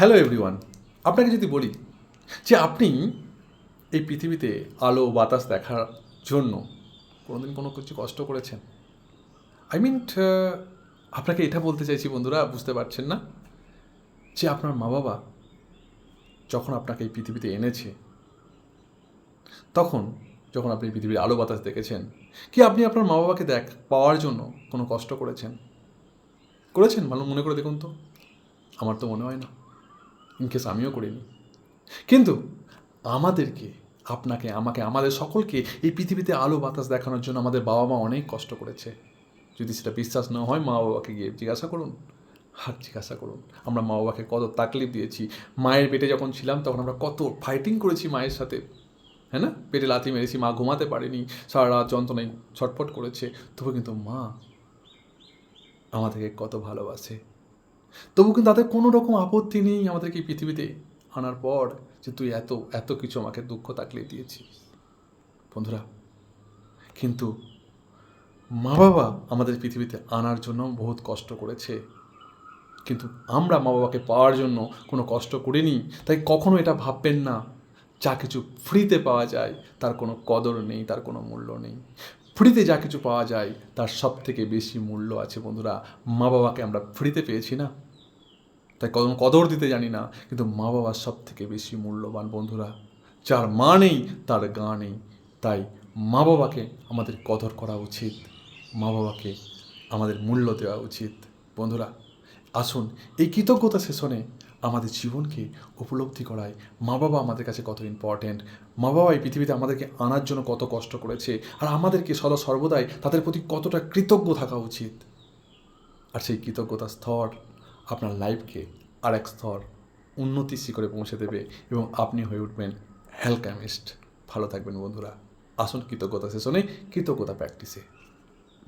Hello everyone, আপনাকে যদি বলি যে আপনি এই পৃথিবীতে আলো বাতাস দেখার জন্য কোনোদিন কোনো কিছু কষ্ট করেছেন? আই মিন, আপনাকে এটা বলতে চাইছি বন্ধুরা, বুঝতে পারছেন না যে আপনার মা বাবা যখন আপনাকে এই পৃথিবীতে এনেছে, তখন যখন আপনি এই পৃথিবীর আলো বাতাস দেখেছেন, কি আপনি আপনার মা বাবাকে পাওয়ার জন্য কোনো কষ্ট করেছেন? ভালো মনে করে দেখুন তো। আমার তো মনে হয় না, ইনকেস আমিও করিনি। কিন্তু আমাদেরকে, আপনাকে, আমাকে, আমাদের সকলকে এই পৃথিবীতে আলো বাতাস দেখানোর জন্য আমাদের বাবা মা অনেক কষ্ট করেছে। যদি সেটা বিশ্বাস না হয়, মা বাবাকে গিয়ে জিজ্ঞাসা করুন, জিজ্ঞাসা করুন আমরা মা বাবাকে কত তাকলিফ দিয়েছি। মায়ের পেটে যখন ছিলাম তখন আমরা কত ফাইটিং করেছি মায়ের সাথে, হ্যাঁ না? পেটে লাথি মেরেছি, মা ঘুমাতে পারেনি, সারা রাত যন্ত্রণায় ছটফট করেছে, তবু কিন্তু মা আমাদেরকে কত ভালোবাসে। তবু কিন্তু তাদের কোনো রকম আপত্তি নেই আমাদেরকে এই পৃথিবীতে আনার পর, যে তুই এত এত কিছু আমাকে দুঃখ তাকলিয়ে দিয়েছিস। বন্ধুরা, কিন্তু মা বাবা আমাদের পৃথিবীতে আনার জন্য বহুত কষ্ট করেছে, কিন্তু আমরা মা বাবাকে পাওয়ার জন্য কোনো কষ্ট করিনি। তাই কখনো এটা ভাববেন না যা কিছু ফ্রিতে পাওয়া যায় তার কোনো কদর নেই, তার কোনো মূল্য নেই। ফ্রিতে যা কিছু পাওয়া যায় তার সব থেকে বেশি মূল্য আছে বন্ধুরা। মা বাবাকে আমরা ফ্রিতে পেয়েছি না, তাই কোনো কদর দিতে জানি না, কিন্তু মা বাবার সব থেকে বেশি মূল্যবান বন্ধুরা। যার মা নেই তার গা নেই। তাই মা বাবাকে আমাদের কদর করা উচিত, মা বাবাকে আমাদের মূল্য দেওয়া উচিত। বন্ধুরা, আসুন এই কৃতজ্ঞতা সেশনে আমাদের জীবনকে উপলব্ধি করায় মা বাবা আমাদের কাছে কত ইম্পর্ট্যান্ট, মা বাবা এই পৃথিবীতে আমাদেরকে আনার জন্য কত কষ্ট করেছে, আর আমাদেরকে সদা সর্বদাই তাদের প্রতি কতটা কৃতজ্ঞ থাকা উচিত। আর সেই কৃতজ্ঞতার স্তর আপনার লাইফকে আর এক স্তর উন্নতির শিখরে পৌঁছে দেবে এবং আপনি হয়ে উঠবেন অ্যালকেমিস্ট। ভালো থাকবেন বন্ধুরা। আসুন কৃতজ্ঞতা সেশনে কৃতজ্ঞতা প্র্যাকটিসে।